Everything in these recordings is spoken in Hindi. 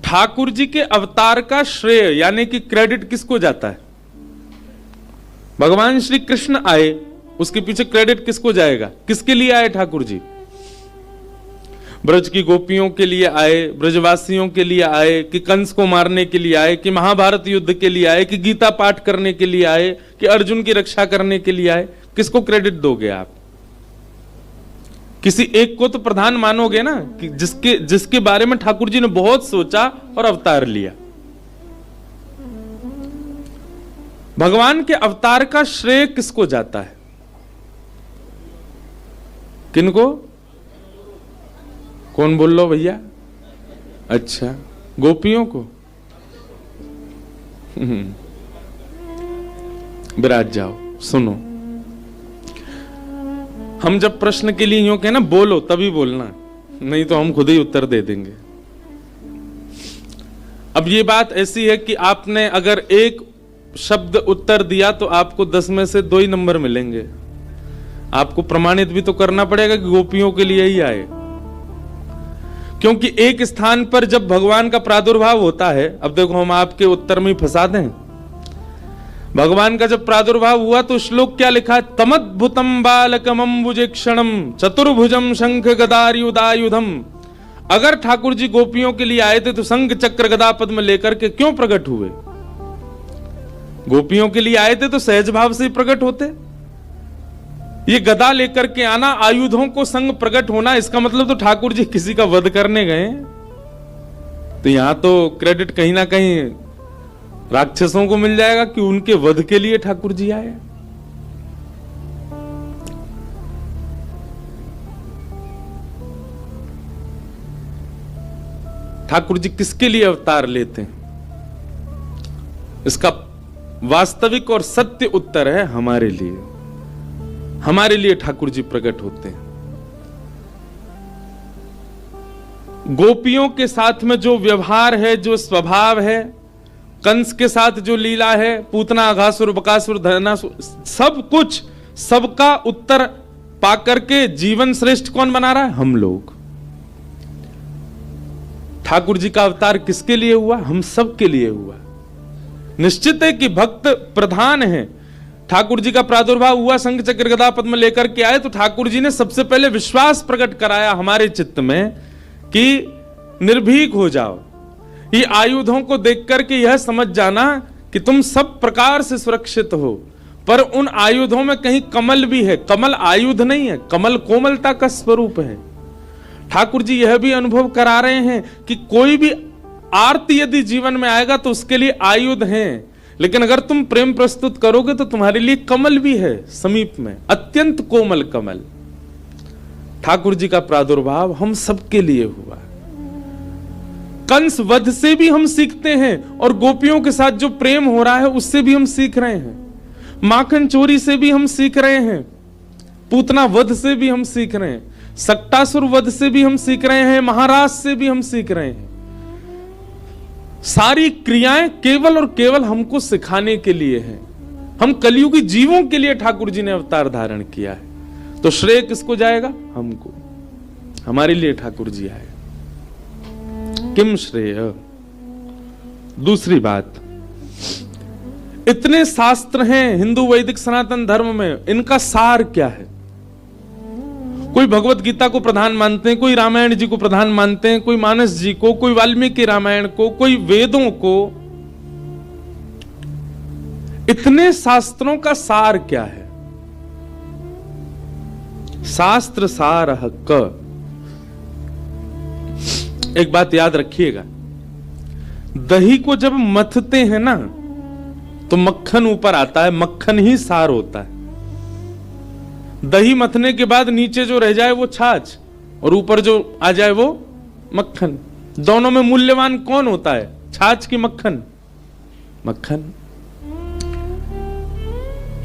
ठाकुर जी के अवतार का श्रेय यानी कि क्रेडिट किसको जाता है? भगवान श्री कृष्ण आए, उसके पीछे क्रेडिट किसको जाएगा? किसके लिए आए ठाकुर जी? ब्रज की गोपियों के लिए आए, ब्रजवासियों के लिए आए, कि कंस को मारने के लिए आए, कि महाभारत युद्ध के लिए आए, कि गीता पाठ करने के लिए आए, कि अर्जुन की रक्षा करने के लिए आए? किसको क्रेडिट दोगे आप? किसी एक को तो प्रधान मानोगे ना, कि जिसके बारे में ठाकुर जी ने बहुत सोचा और अवतार लिया। भगवान के अवतार का श्रेय किसको जाता है? किनको? कौन बोल लो भैया? अच्छा, गोपियों को। विराज जाओ, सुनो। हम जब प्रश्न के लिए यूं कहें ना बोलो तभी बोलना, नहीं तो हम खुद ही उत्तर दे देंगे। अब ये बात ऐसी है कि आपने अगर एक शब्द उत्तर दिया तो आपको 10 में से 2 ही नंबर मिलेंगे। आपको प्रमाणित भी तो करना पड़ेगा कि गोपियों के लिए ही आए, क्योंकि एक स्थान पर जब भगवान का प्रादुर्भाव होता है, अब देखो हम आपके उत्तर में फंसा दें। भगवान का जब प्रादुर्भाव हुआ तो श्लोक क्या लिखा है? तमद्भुतम बालकमंबुजेक्षणम चतुर्भुजम शंख गदायुधायुधम। अगर ठाकुर जी गोपियों के लिए आए थे तो शंख चक्र गदा पद्म लेकर के क्यों प्रकट हुए? गोपियों के लिए आए थे तो सहज भाव से प्रकट होते। ये गदा लेकर के आना, आयुधों को संग प्रकट होना, इसका मतलब तो ठाकुर जी किसी का वध करने गए। तो यहां तो क्रेडिट कहीं ना कहीं राक्षसों को मिल जाएगा कि उनके वध के लिए ठाकुर जी आए। ठाकुर जी किसके लिए अवतार लेते हैं? इसका वास्तविक और सत्य उत्तर है हमारे लिए। हमारे लिए ठाकुर जी प्रकट होते हैं। गोपियों के साथ में जो व्यवहार है, जो स्वभाव है, कंस के साथ जो लीला है, पूतना अघासुर बकासुर धनासुर, सब कुछ, सबका उत्तर पाकर के जीवन श्रेष्ठ कौन बना रहा है? हम लोग। ठाकुर जी का अवतार किसके लिए हुआ? हम सब के लिए हुआ। निश्चित है कि भक्त प्रधान है। ठाकुर जी का प्रादुर्भाव हुआ, शंख चक्र गदा पद्म लेकर के आए, तो ठाकुर जी ने सबसे पहले विश्वास प्रकट कराया हमारे चित्त में कि निर्भीक हो जाओ। ये आयुधों को देख करके यह समझ जाना कि तुम सब प्रकार से सुरक्षित हो, पर उन आयुधों में कहीं कमल भी है। कमल आयुध नहीं है, कमल कोमलता का स्वरूप है। ठाकुर जी यह भी अनुभव करा रहे हैं कि कोई भी आरती यदि जीवन में आएगा तो उसके लिए आयुध हैं, लेकिन अगर तुम प्रेम प्रस्तुत करोगे तो तुम्हारे लिए कमल भी है समीप में, अत्यंत कोमल कमल। ठाकुर जी का प्रादुर्भाव हम सबके लिए हुआ। कंस वध से भी हम सीखते हैं, और गोपियों के साथ जो प्रेम हो रहा है उससे भी हम सीख रहे हैं। माखन चोरी से भी हम सीख रहे हैं, पूतना वध से भी हम सीख रहे हैं, सक्टासुर वध से भी हम सीख रहे हैं, महाराज से भी हम सीख रहे हैं। सारी क्रियाएं केवल और केवल हमको सिखाने के लिए हैं। हम कलियुगी जीवों के लिए ठाकुर जी ने अवतार धारण किया है। तो श्रेय किसको जाएगा? हमको। हमारे लिए ठाकुर जी आए। किम श्रेय? दूसरी बात, इतने शास्त्र हैं हिंदू वैदिक सनातन धर्म में, इनका सार क्या है? कोई भगवत गीता को प्रधान मानते हैं, कोई रामायण जी को प्रधान मानते हैं, कोई मानस जी को, कोई वाल्मीकि रामायण को, कोई वेदों को। इतने शास्त्रों का सार क्या है? शास्त्र सार क। एक बात याद रखिएगा, दही को जब मथते हैं ना तो मक्खन ऊपर आता है, मक्खन ही सार होता है। दही मथने के बाद नीचे जो रह जाए वो छाछ, और ऊपर जो आ जाए वो मक्खन। दोनों में मूल्यवान कौन होता है? छाछ की मक्खन? मक्खन।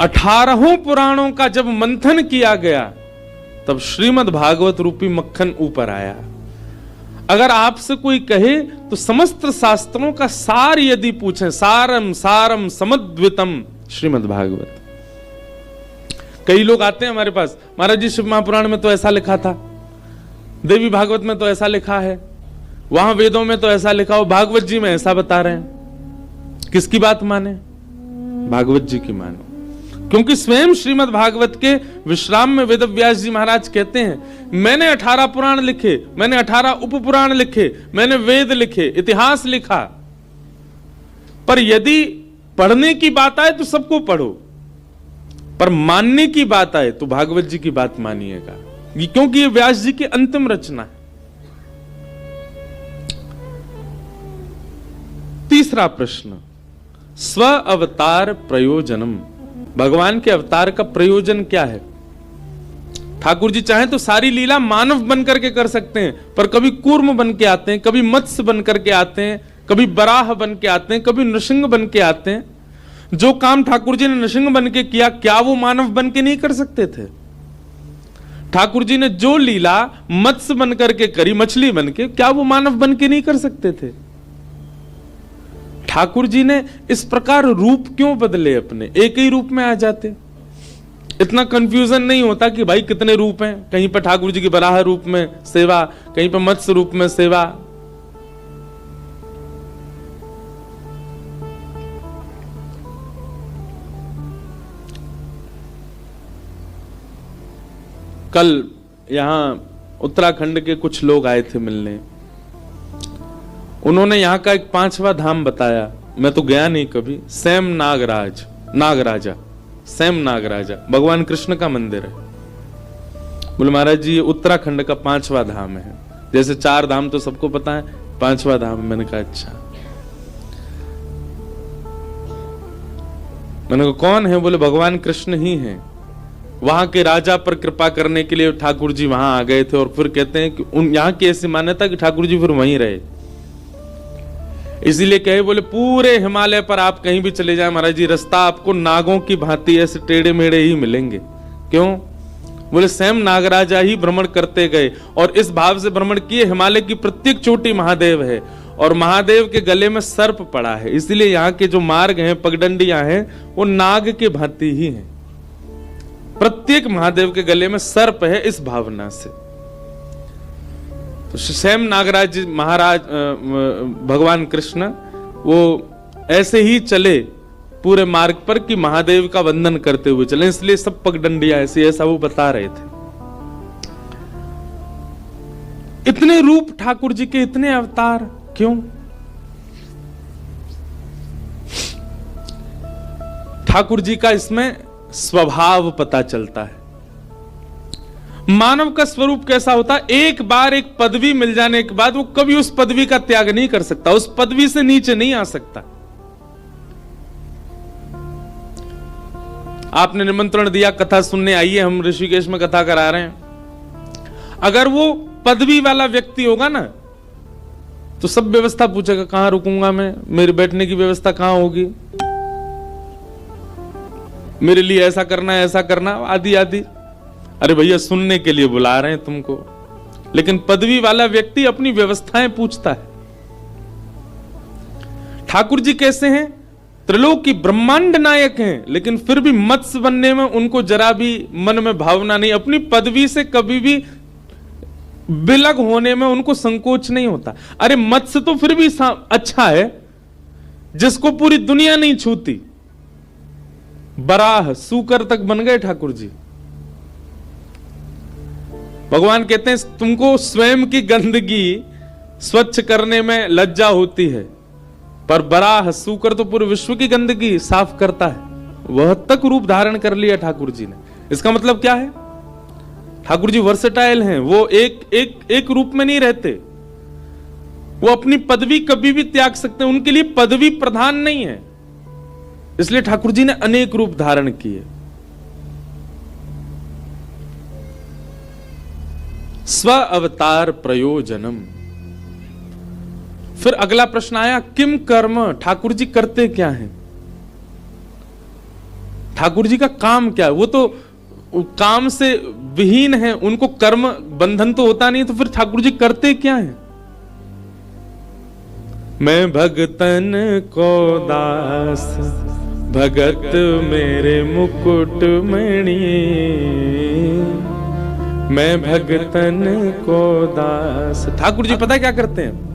18 पुराणों का जब मंथन किया गया तब श्रीमद् भागवत रूपी मक्खन ऊपर आया। अगर आपसे कोई कहे तो समस्त शास्त्रों का सार यदि पूछें, सारम सारम समद्वितम श्रीमद् भागवत। कई लोग आते हैं हमारे पास, महाराज जी शिव महापुराण में तो ऐसा लिखा था, देवी भागवत में तो ऐसा लिखा है, वहां वेदों में तो ऐसा लिखा हो, भागवत जी में ऐसा बता रहे हैं। किसकी बात माने? भागवत जी की मानो, क्योंकि स्वयं श्रीमद् भागवत के विश्राम में वेदव्यास जी महाराज कहते हैं, मैंने 18 पुराण लिखे, मैंने 18 उपपुराण लिखे, मैंने वेद लिखे, इतिहास लिखा, पर यदि पढ़ने की बात आए तो सबको पढ़ो, पर मानने की बात आए तो भागवत जी की बात मानिएगा, क्योंकि ये व्यास जी की अंतिम रचना है। तीसरा प्रश्न, स्व अवतार प्रयोजनम, भगवान के अवतार का प्रयोजन क्या है? ठाकुर जी चाहें तो सारी लीला मानव बनकर के कर सकते हैं, पर कभी कूर्म बन के आते हैं, कभी मत्स्य बन करके आते हैं, कभी बराह बन के आते हैं, कभी नृसिंह बन के आते हैं। जो काम ठाकुर जी ने नृसिंह बन के किया, क्या वो मानव बन के नहीं कर सकते थे? ठाकुर जी ने जो लीला मत्स्य बन करके करी, मछली बन के, क्या वो मानव बन के नहीं कर सकते थे? ठाकुर जी ने इस प्रकार रूप क्यों बदले अपने? एक ही रूप में आ जाते, इतना कंफ्यूजन नहीं होता कि भाई कितने रूप हैं। कहीं पर ठाकुर जी की बराह रूप में सेवा, कहीं पर मत्स्य रूप में सेवा। कल यहां उत्तराखंड के कुछ लोग आए थे मिलने, उन्होंने यहां का एक 5वां धाम बताया, मैं तो गया नहीं कभी, सैम नागराजा, सैम नागराजा भगवान कृष्ण का मंदिर है। बोले महाराज जी ये उत्तराखंड का 5वां धाम है, जैसे 4 धाम तो सबको पता है, 5वां धाम। मैंने कहा अच्छा। मैंने कहा कौन है? बोले भगवान कृष्ण ही हैं। वहां के राजा पर कृपा करने के लिए ठाकुर जी वहां आ गए थे, और फिर कहते हैं कि यहाँ की ऐसी मान्यता कि ठाकुर जी फिर वहीं रहे, इसीलिए कहे बोले पूरे हिमालय पर आप कहीं भी चले जाएं महाराज जी, रास्ता आपको नागों की भांति ऐसे टेढ़े मेढ़े ही मिलेंगे। क्यों? बोले स्वयं नागराजा ही भ्रमण करते गए, और इस भाव से भ्रमण किए, हिमालय की प्रत्येक चोटी महादेव है, और महादेव के गले में सर्प पड़ा है, इसलिए यहाँ के जो मार्ग हैं, पगडंडियां हैं, वो नाग के भांति ही हैं। प्रत्येक महादेव के गले में सर्प है, इस भावना से। तो स्वयं नागराज महाराज भगवान कृष्ण वो ऐसे ही चले पूरे मार्ग पर कि महादेव का वंदन करते हुए चले, इसलिए सब पगडंडियां ऐसी, ऐसा वो बता रहे थे। इतने रूप ठाकुर जी के, इतने अवतार क्यों? ठाकुर जी का इसमें स्वभाव पता चलता है। मानव का स्वरूप कैसा होता है? एक बार एक पदवी मिल जाने के बाद वो कभी उस पदवी का त्याग नहीं कर सकता, उस पदवी से नीचे नहीं आ सकता। आपने निमंत्रण दिया कथा सुनने, आइए हम ऋषिकेश में कथा करा रहे हैं। अगर वो पदवी वाला व्यक्ति होगा ना, तो सब व्यवस्था पूछेगा, कहां रुकूंगा मैं, मेरे बैठने की व्यवस्था कहां होगी, मेरे लिए ऐसा करना है, ऐसा करना, आदि आदि। अरे भैया सुनने के लिए बुला रहे हैं तुमको। लेकिन पदवी वाला व्यक्ति अपनी व्यवस्थाएं पूछता है। ठाकुर जी कैसे हैं? त्रिलोकी ब्रह्मांड नायक हैं, लेकिन फिर भी मत्स्य बनने में उनको जरा भी मन में भावना नहीं, अपनी पदवी से कभी भी बिलग होने में उनको संकोच नहीं होता। अरे मत्स्य तो फिर भी अच्छा है, जिसको पूरी दुनिया नहीं छूती। बराह सूकर तक बन गए ठाकुर जी। भगवान कहते हैं तुमको स्वयं की गंदगी स्वच्छ करने में लज्जा होती है, पर बराह सूकर तो पूरे विश्व की गंदगी साफ करता है। वह तक रूप धारण कर लिया ठाकुर जी ने। इसका मतलब क्या है? ठाकुर जी वर्सेटाइल हैं, वो एक रूप में नहीं रहते, वो अपनी पदवी कभी भी त्याग सकते हैं, उनके लिए पदवी प्रधान नहीं है। इसलिए ठाकुर जी ने अनेक रूप धारण किए। स्व अवतार प्रयोजनम। फिर अगला प्रश्न आया, किम कर्म, ठाकुर जी करते क्या हैं? ठाकुर जी का काम क्या है? वो तो काम से विहीन है, उनको कर्म बंधन तो होता नहीं, तो फिर ठाकुर जी करते क्या हैं? मैं भगतन को दास, भगत मेरे मुकुट मणि, मैं भगतन को दास। ठाकुर जी पता है क्या करते हैं?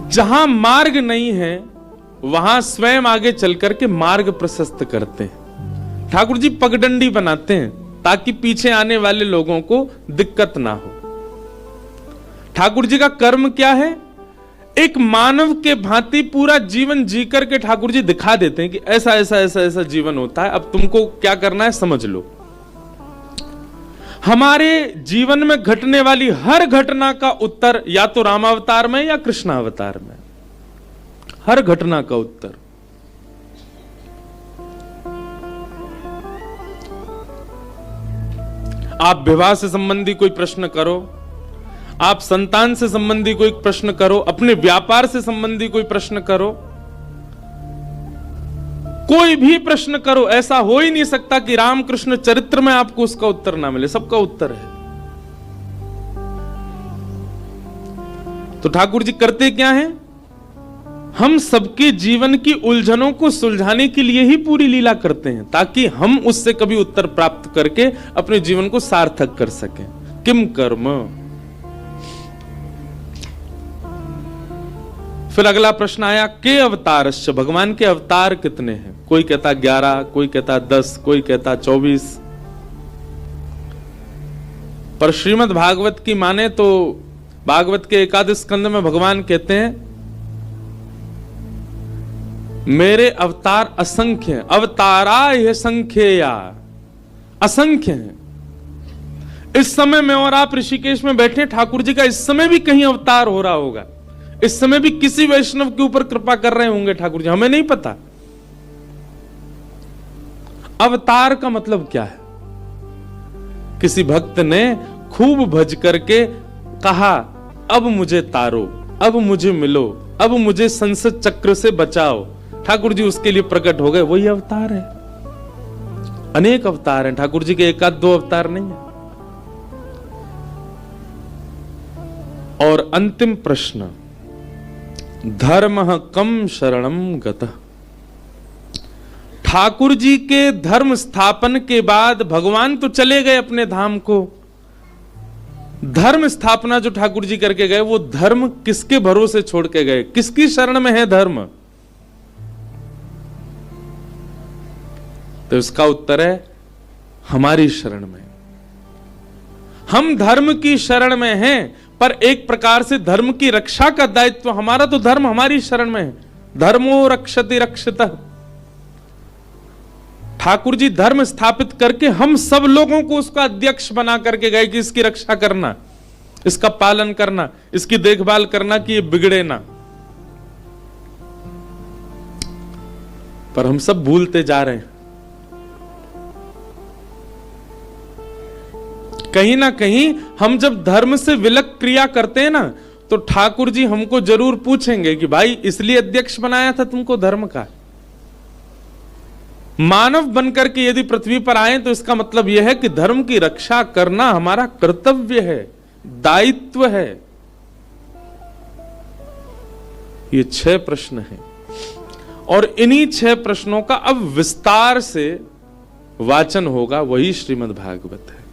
जहां मार्ग नहीं है वहां स्वयं आगे चल करके मार्ग प्रशस्त करते हैं। ठाकुर जी पगडंडी बनाते हैं ताकि पीछे आने वाले लोगों को दिक्कत ना हो। ठाकुर जी का कर्म क्या है? एक मानव के भांति पूरा जीवन जी करके ठाकुर जी दिखा देते हैं कि ऐसा ऐसा ऐसा ऐसा जीवन होता है, अब तुमको क्या करना है समझ लो। हमारे जीवन में घटने वाली हर घटना का उत्तर या तो रामावतार में या कृष्णावतार में, हर घटना का उत्तर। आप विवाह से संबंधी कोई प्रश्न करो, आप संतान से संबंधी कोई प्रश्न करो, अपने व्यापार से संबंधी कोई प्रश्न करो, कोई भी प्रश्न करो, ऐसा हो ही नहीं सकता कि रामकृष्ण चरित्र में आपको उसका उत्तर ना मिले, सबका उत्तर है। तो ठाकुर जी करते क्या हैं? हम सबके जीवन की उलझनों को सुलझाने के लिए ही पूरी लीला करते हैं, ताकि हम उससे कभी उत्तर प्राप्त करके अपने जीवन को सार्थक कर सकें। किम कर्म। फिर अगला प्रश्न आया, के अवतारश्च, भगवान के अवतार कितने हैं? कोई कहता 11, कोई कहता 10, कोई कहता 24। पर श्रीमद् भागवत की माने तो भागवत के एकादश स्कंद में भगवान कहते हैं मेरे अवतार असंख्य हैं, अवतारा यह संख्यया, असंख्य हैं। इस समय में और आप ऋषिकेश में बैठे, ठाकुर जी का इस समय भी कहीं अवतार हो रहा होगा, इस समय भी किसी वैष्णव के ऊपर कृपा कर रहे होंगे ठाकुर जी, हमें नहीं पता। अवतार का मतलब क्या है? किसी भक्त ने खूब भज करके कहा अब मुझे तारो, अब मुझे मिलो, अब मुझे संसद चक्र से बचाओ, ठाकुर जी उसके लिए प्रकट हो गए, वही अवतार है। अनेक अवतार हैं ठाकुर जी के, एक आध दो अवतार नहीं है। और अंतिम प्रश्न, धर्म कम शरणम गतः। ठाकुर जी के धर्म स्थापन के बाद भगवान तो चले गए अपने धाम को, धर्म स्थापना जो ठाकुर जी करके गए वो धर्म किसके भरोसे छोड़ के गए? किसकी शरण में है धर्म? तो इसका उत्तर है हमारी शरण में। हम धर्म की शरण में हैं, पर एक प्रकार से धर्म की रक्षा का दायित्व हमारा, तो धर्म हमारी शरण में है। धर्मो रक्षति रक्षितः। ठाकुर जी धर्म स्थापित करके हम सब लोगों को उसका अध्यक्ष बना करके गए कि इसकी रक्षा करना, इसका पालन करना, इसकी देखभाल करना कि ये बिगड़े ना। पर हम सब भूलते जा रहे हैं। कहीं ना कहीं हम जब धर्म से विलक क्रिया करते हैं ना, तो ठाकुर जी हमको जरूर पूछेंगे कि भाई इसलिए अध्यक्ष बनाया था तुमको धर्म का। मानव बनकर के यदि पृथ्वी पर आए तो इसका मतलब यह है कि धर्म की रक्षा करना हमारा कर्तव्य है, दायित्व है। ये 6 प्रश्न हैं और इन्हीं 6 प्रश्नों का अब विस्तार से वाचन होगा, वही श्रीमद् भागवत है।